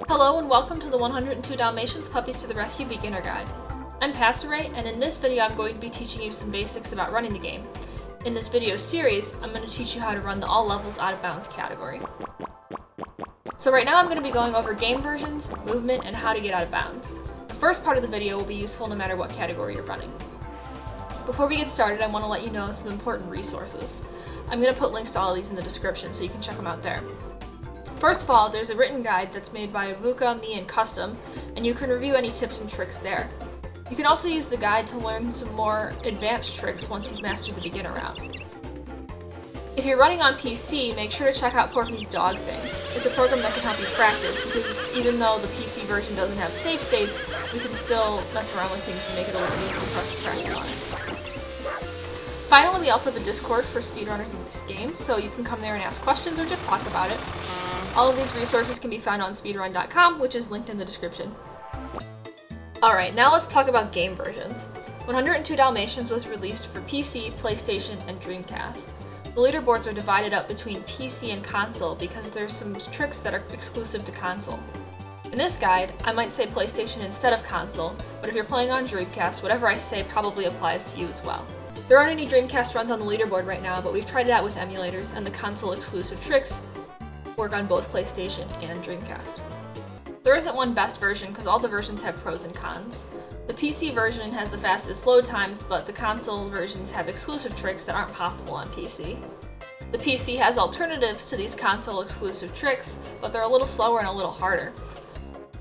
Hello and welcome to the 102 Dalmatians Puppies to the Rescue Beginner Guide. I'm Passeray, and in this video I'm going to be teaching you some basics about running the game. In this video series, I'm going to teach you how to run the All Levels Out of Bounds category. So right now I'm going to be going over game versions, movement, and how to get out of bounds. The first part of the video will be useful no matter what category you're running. Before we get started, I want to let you know some important resources. I'm going to put links to all of these in the description so you can check them out there. First of all, there's a written guide that's made by Avuka, me, and Custom, and you can review any tips and tricks there. You can also use the guide to learn some more advanced tricks once you've mastered the beginner route. If you're running on PC, make sure to check out Porky's Dog Thing. It's a program that can help you practice, because even though the PC version doesn't have save states, you can still mess around with things and make it a little easier for us to practice on it. Finally, we also have a Discord for speedrunners in this game, so you can come there and ask questions or just talk about it. All of these resources can be found on speedrun.com, which is linked in the description. Alright, now let's talk about game versions. 102 Dalmatians was released for PC, PlayStation, and Dreamcast. The leaderboards are divided up between PC and console because there's some tricks that are exclusive to console. In this guide, I might say PlayStation instead of console, but if you're playing on Dreamcast, whatever I say probably applies to you as well. There aren't any Dreamcast runs on the leaderboard right now, but we've tried it out with emulators, and the console-exclusive tricks work on both PlayStation and Dreamcast. There isn't one best version because all the versions have pros and cons. The PC version has the fastest load times, but the console versions have exclusive tricks that aren't possible on PC. The PC has alternatives to these console-exclusive tricks, but they're a little slower and a little harder.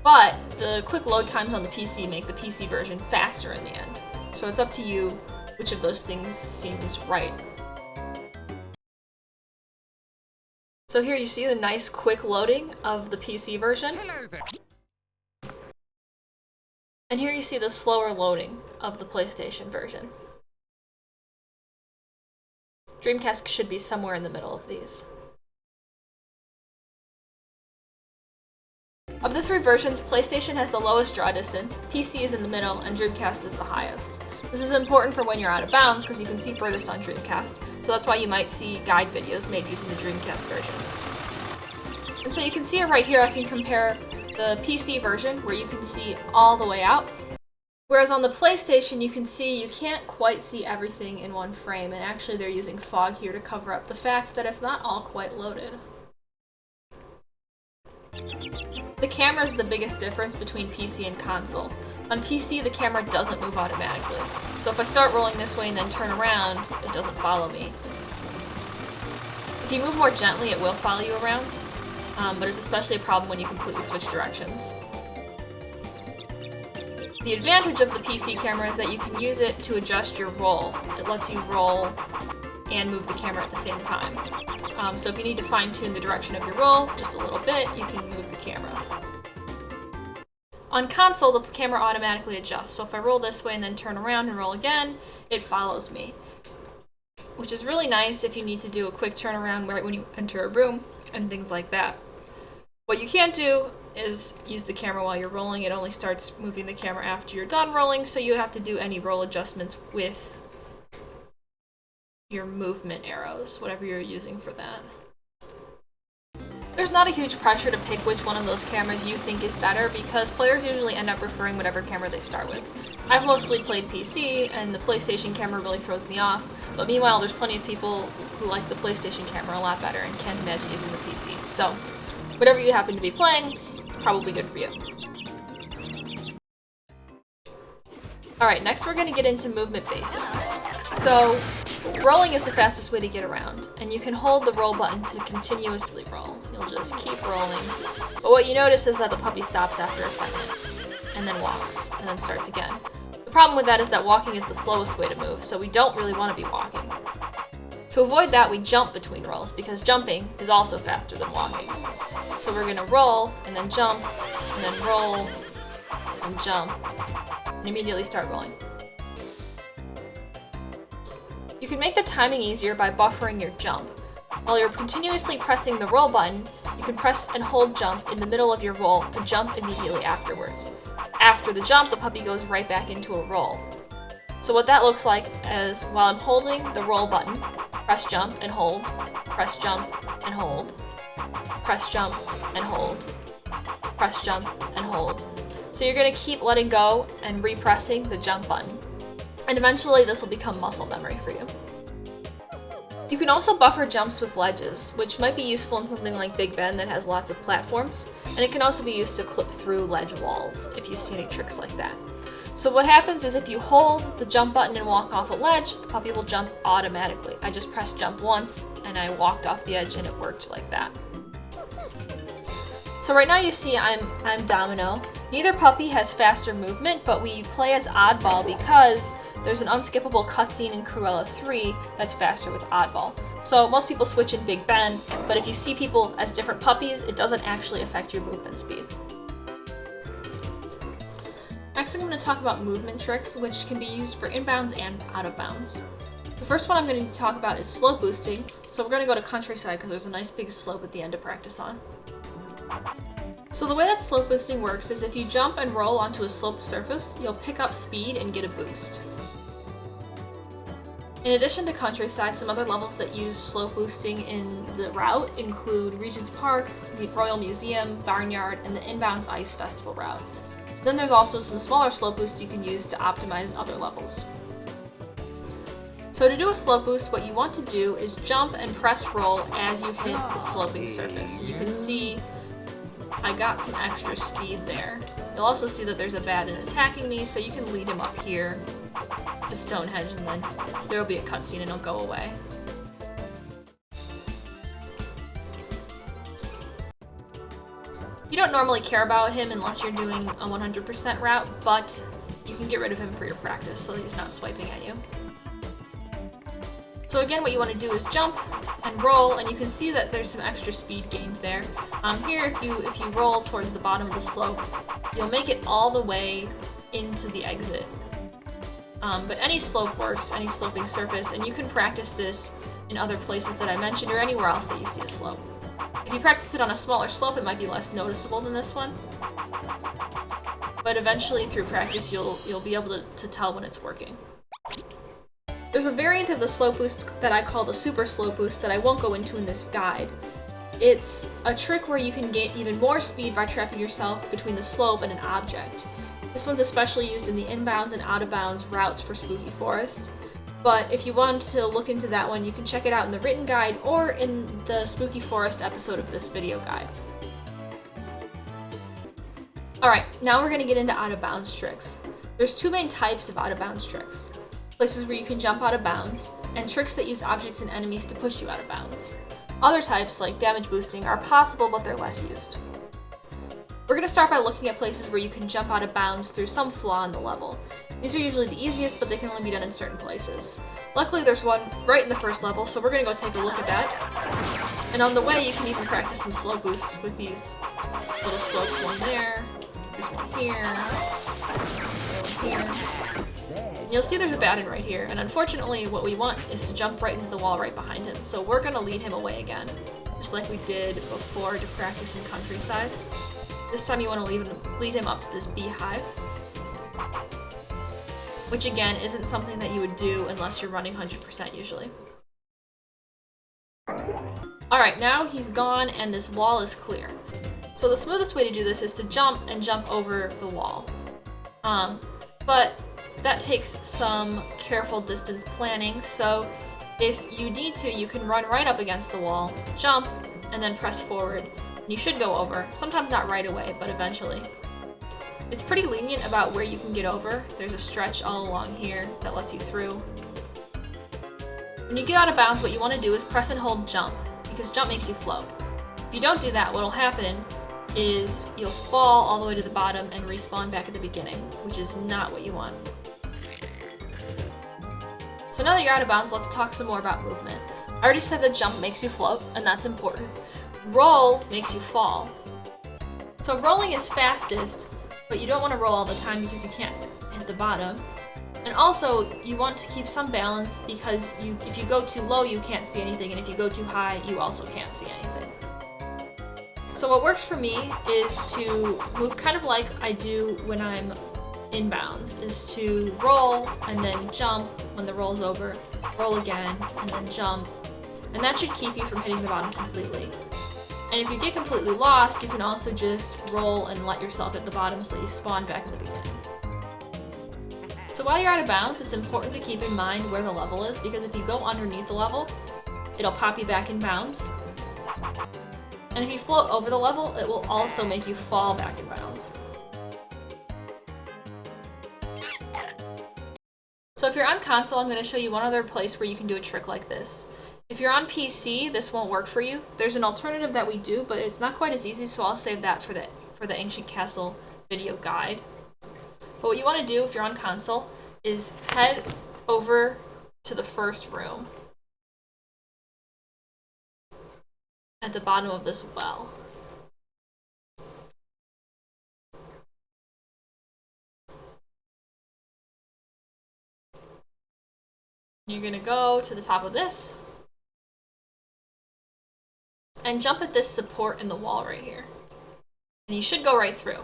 But the quick load times on the PC make the PC version faster in the end, so it's up to you which of those things seems right. So here you see the nice quick loading of the PC version. And here you see the slower loading of the PlayStation version. Dreamcast should be somewhere in the middle of these. Of the three versions, PlayStation has the lowest draw distance, PC is in the middle, and Dreamcast is the highest. This is important for when you're out of bounds because you can see furthest on Dreamcast, so that's why you might see guide videos made using the Dreamcast version. And so you can see it right here. I can compare the PC version where you can see all the way out, whereas on the PlayStation you can see you can't quite see everything in one frame, and actually they're using fog here to cover up the fact that it's not all quite loaded. The camera is the biggest difference between PC and console. On PC, the camera doesn't move automatically, so if I start rolling this way and then turn around, it doesn't follow me. If you move more gently, it will follow you around, but it's especially a problem when you completely switch directions. The advantage of the PC camera is that you can use it to adjust your roll. It lets you roll and move the camera at the same time. So if you need to fine-tune the direction of your roll just a little bit, you can move the camera. On console, the camera automatically adjusts, so if I roll this way and then turn around and roll again, it follows me. Which is really nice if you need to do a quick turnaround right when you enter a room and things like that. What you can't do is use the camera while you're rolling. It only starts moving the camera after you're done rolling, so you have to do any roll adjustments with your movement arrows, whatever you're using for that. There's not a huge pressure to pick which one of those cameras you think is better because players usually end up preferring whatever camera they start with. I've mostly played PC and the PlayStation camera really throws me off, but meanwhile there's plenty of people who like the PlayStation camera a lot better and can't imagine using the PC. So whatever you happen to be playing, it's probably good for you. Alright, next we're going to get into movement basics. So rolling is the fastest way to get around, and you can hold the roll button to continuously roll. You'll just keep rolling. But what you notice is that the puppy stops after a second, and then walks, and then starts again. The problem with that is that walking is the slowest way to move, so we don't really want to be walking. To avoid that, we jump between rolls, because jumping is also faster than walking. So we're going to roll, and then jump, and then roll, and jump, and immediately start rolling. You can make the timing easier by buffering your jump. While you're continuously pressing the roll button, you can press and hold jump in the middle of your roll to jump immediately afterwards. After the jump, the puppy goes right back into a roll. So what that looks like is while I'm holding the roll button, press jump and hold, press jump and hold, press jump and hold, press jump and hold. So you're going to keep letting go and repressing the jump button. And eventually this will become muscle memory for you. You can also buffer jumps with ledges, which might be useful in something like Big Ben that has lots of platforms, and it can also be used to clip through ledge walls if you see any tricks like that. So what happens is if you hold the jump button and walk off a ledge, the puppy will jump automatically. I just pressed jump once and I walked off the edge and it worked like that. So right now you see I'm Domino. Neither puppy has faster movement, but we play as Oddball because there's an unskippable cutscene in Cruella 3 that's faster with Oddball. So most people switch in Big Ben, but if you see people as different puppies, it doesn't actually affect your movement speed. Next I'm going to talk about movement tricks, which can be used for inbounds and out of bounds. The first one I'm going to talk about is slope boosting, so we're going to go to Countryside because there's a nice big slope at the end to practice on. So the way that slope boosting works is if you jump and roll onto a sloped surface, you'll pick up speed and get a boost. In addition to Countryside, some other levels that use slope boosting in the route include Regent's Park, the Royal Museum, Barnyard, and the Inbounds Ice Festival route. Then there's also some smaller slope boosts you can use to optimize other levels. So to do a slope boost, what you want to do is jump and press roll as you hit the sloping surface. You can see I got some extra speed there. You'll also see that there's a Baden attacking me, so you can lead him up here to Stonehenge, and then there'll be a cutscene and it'll go away. You don't normally care about him unless you're doing a 100% route, but you can get rid of him for your practice so that he's not swiping at you. So again, what you want to do is jump and roll, and you can see that there's some extra speed gained there. Here, if you roll towards the bottom of the slope, you'll make it all the way into the exit. But any slope works, any sloping surface, and you can practice this in other places that I mentioned or anywhere else that you see a slope. If you practice it on a smaller slope, it might be less noticeable than this one. But eventually, through practice, you'll be able to tell when it's working. There's a variant of the slope boost that I call the super slope boost that I won't go into in this guide. It's a trick where you can get even more speed by trapping yourself between the slope and an object. This one's especially used in the inbounds and out of bounds routes for Spooky Forest. But if you want to look into that one, you can check it out in the written guide or in the Spooky Forest episode of this video guide. Alright, now we're going to get into out of bounds tricks. There's two main types of out of bounds tricks. Places where you can jump out of bounds, and tricks that use objects and enemies to push you out of bounds. Other types, like damage boosting, are possible, but they're less used. We're going to start by looking at places where you can jump out of bounds through some flaw in the level. These are usually the easiest, but they can only be done in certain places. Luckily, there's one right in the first level, so we're going to go take a look at that. And on the way, you can even practice some slow boosts with these little slopes. One there, there's one here, one here. You'll see there's a Baden right here, and unfortunately what we want is to jump right into the wall right behind him, so we're going to lead him away again, just like we did before to practice in Countryside. This time you want to lead him up to this beehive, which again isn't something that you would do unless you're running 100% usually. Alright, now he's gone and this wall is clear. So the smoothest way to do this is to jump and jump over the wall. But that takes some careful distance planning, so if you need to, you can run right up against the wall, jump, and then press forward. And you should go over. Sometimes not right away, but eventually. It's pretty lenient about where you can get over. There's a stretch all along here that lets you through. When you get out of bounds, what you want to do is press and hold jump, because jump makes you float. If you don't do that, what'll happen is you'll fall all the way to the bottom and respawn back at the beginning, which is not what you want. So now that you're out of bounds, let's talk some more about movement. I already said that jump makes you float, and that's important. Roll makes you fall. So rolling is fastest, but you don't want to roll all the time because you can't hit the bottom. And also, you want to keep some balance because if you go too low, you can't see anything, and if you go too high, you also can't see anything. So what works for me is to move kind of like I do when I'm inbounds, is to roll and then jump when the roll's over, roll again, and then jump, and that should keep you from hitting the bottom completely. And if you get completely lost, you can also just roll and let yourself hit the bottom so that you spawn back in the beginning. So while you're out of bounds, it's important to keep in mind where the level is, because if you go underneath the level, it'll pop you back in bounds. And if you float over the level, it will also make you fall back in bounds. So if you're on console, I'm going to show you one other place where you can do a trick like this. If you're on PC, this won't work for you. There's an alternative that we do, but it's not quite as easy, so I'll save that for the Ancient Castle video guide. But what you want to do if you're on console is head over to the first room at the bottom of this well. You're going to go to the top of this and jump at this support in the wall right here. And you should go right through.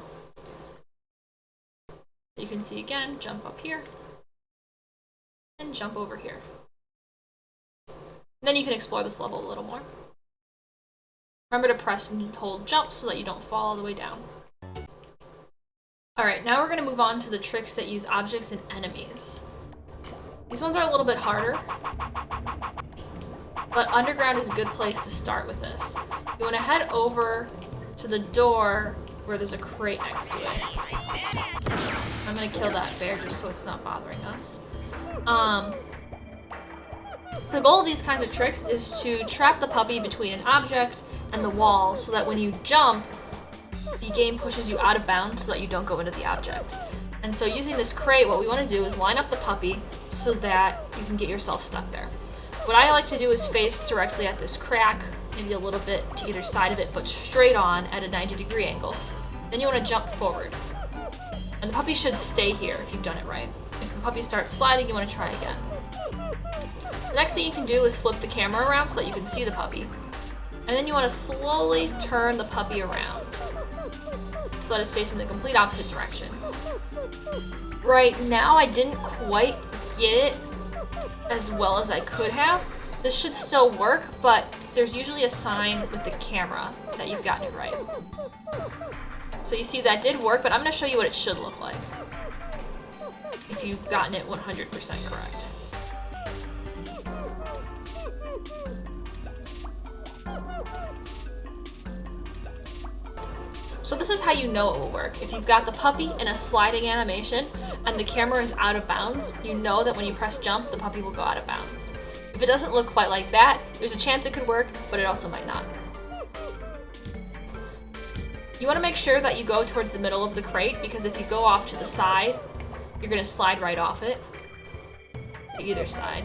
You can see again, jump up here and jump over here. And then you can explore this level a little more. Remember to press and hold jump so that you don't fall all the way down. Alright, now we're going to move on to the tricks that use objects and enemies. These ones are a little bit harder, but underground is a good place to start with this. You want to head over to the door where there's a crate next to it. I'm going to kill that bear just so it's not bothering us. The goal of these kinds of tricks is to trap the puppy between an object and the wall so that when you jump, the game pushes you out of bounds so that you don't go into the object. And so using this crate, what we want to do is line up the puppy so that you can get yourself stuck there. What I like to do is face directly at this crack, maybe a little bit to either side of it, but straight on at a 90-degree angle. Then you want to jump forward. And the puppy should stay here if you've done it right. If the puppy starts sliding, you want to try again. The next thing you can do is flip the camera around so that you can see the puppy. And then you want to slowly turn the puppy around so that it's facing the complete opposite direction. Right now, I didn't quite get it as well as I could have. This should still work, but there's usually a sign with the camera that you've gotten it right. So you see that did work, but I'm going to show you what it should look like if you've gotten it 100% correct. So this is how you know it will work. If you've got the puppy in a sliding animation and the camera is out of bounds, you know that when you press jump, the puppy will go out of bounds. If it doesn't look quite like that, there's a chance it could work, but it also might not. You want to make sure that you go towards the middle of the crate, because if you go off to the side, you're going to slide right off it, either side.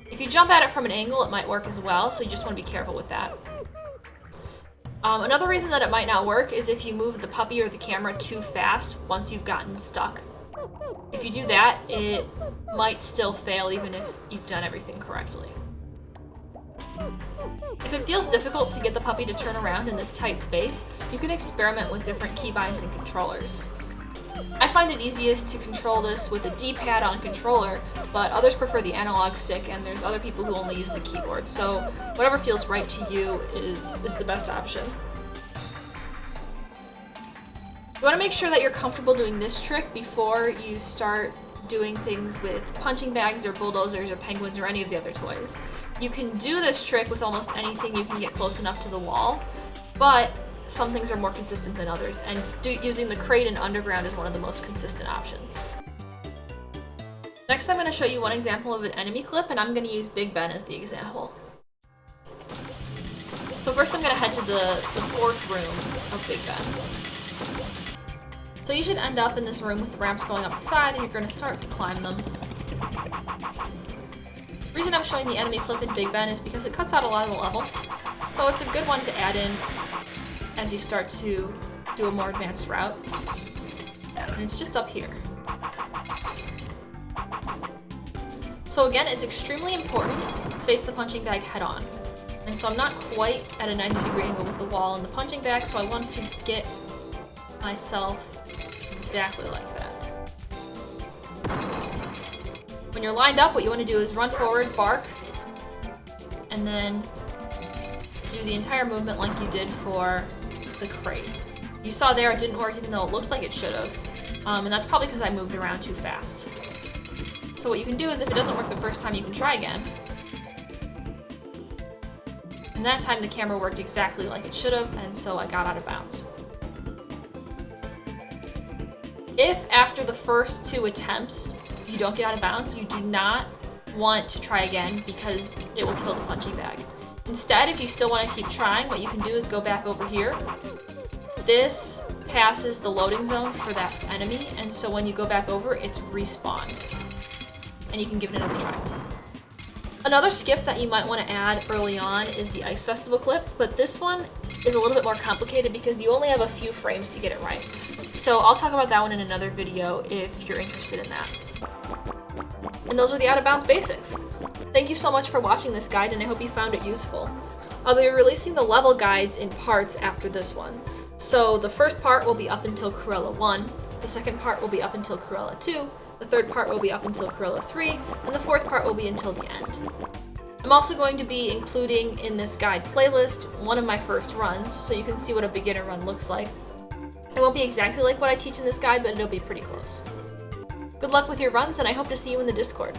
If you jump at it from an angle, it might work as well, so you just want to be careful with that. Another reason that it might not work is if you move the puppy or the camera too fast once you've gotten stuck. If you do that, it might still fail even if you've done everything correctly. If it feels difficult to get the puppy to turn around in this tight space, you can experiment with different keybinds and controllers. I find it easiest to control this with a D-pad on a controller, but others prefer the analog stick, and there's other people who only use the keyboard, so whatever feels right to you is the best option. You want to make sure that you're comfortable doing this trick before you start doing things with punching bags or bulldozers or penguins or any of the other toys. You can do this trick with almost anything you can get close enough to the wall, but some things are more consistent than others, and using the crate and underground is one of the most consistent options. Next, I'm going to show you one example of an enemy clip, and I'm going to use Big Ben as the example. So first I'm going to head to the fourth room of Big Ben. So you should end up in this room with the ramps going up the side, and you're going to start to climb them. The reason I'm showing the enemy clip in Big Ben is because it cuts out a lot of the level, so it's a good one to add in as you start to do a more advanced route. And it's just up here. So again, it's extremely important to face the punching bag head on. And so I'm not quite at a 90-degree angle with the wall and the punching bag, so I want to get myself exactly like that. When you're lined up, what you want to do is run forward, bark, and then do the entire movement like you did for the crate. You saw there it didn't work even though it looked like it should have, and that's probably because I moved around too fast. So what you can do is if it doesn't work the first time, you can try again. And that time the camera worked exactly like it should have, and so I got out of bounds. If after the first 2 attempts you don't get out of bounds, you do not want to try again because it will kill the punching bag. Instead, if you still want to keep trying, what you can do is go back over here. This passes the loading zone for that enemy, and so when you go back over, it's respawned. And you can give it another try. Another skip that you might want to add early on is the Ice Festival clip, but this one is a little bit more complicated because you only have a few frames to get it right. So I'll talk about that one in another video if you're interested in that. And those are the out of bounds basics. Thank you so much for watching this guide, and I hope you found it useful. I'll be releasing the level guides in parts after this one. So the first part will be up until Cruella 1, the second part will be up until Cruella 2, the third part will be up until Cruella 3, and the fourth part will be until the end. I'm also going to be including in this guide playlist one of my first runs, so you can see what a beginner run looks like. It won't be exactly like what I teach in this guide, but it'll be pretty close. Good luck with your runs, and I hope to see you in the Discord.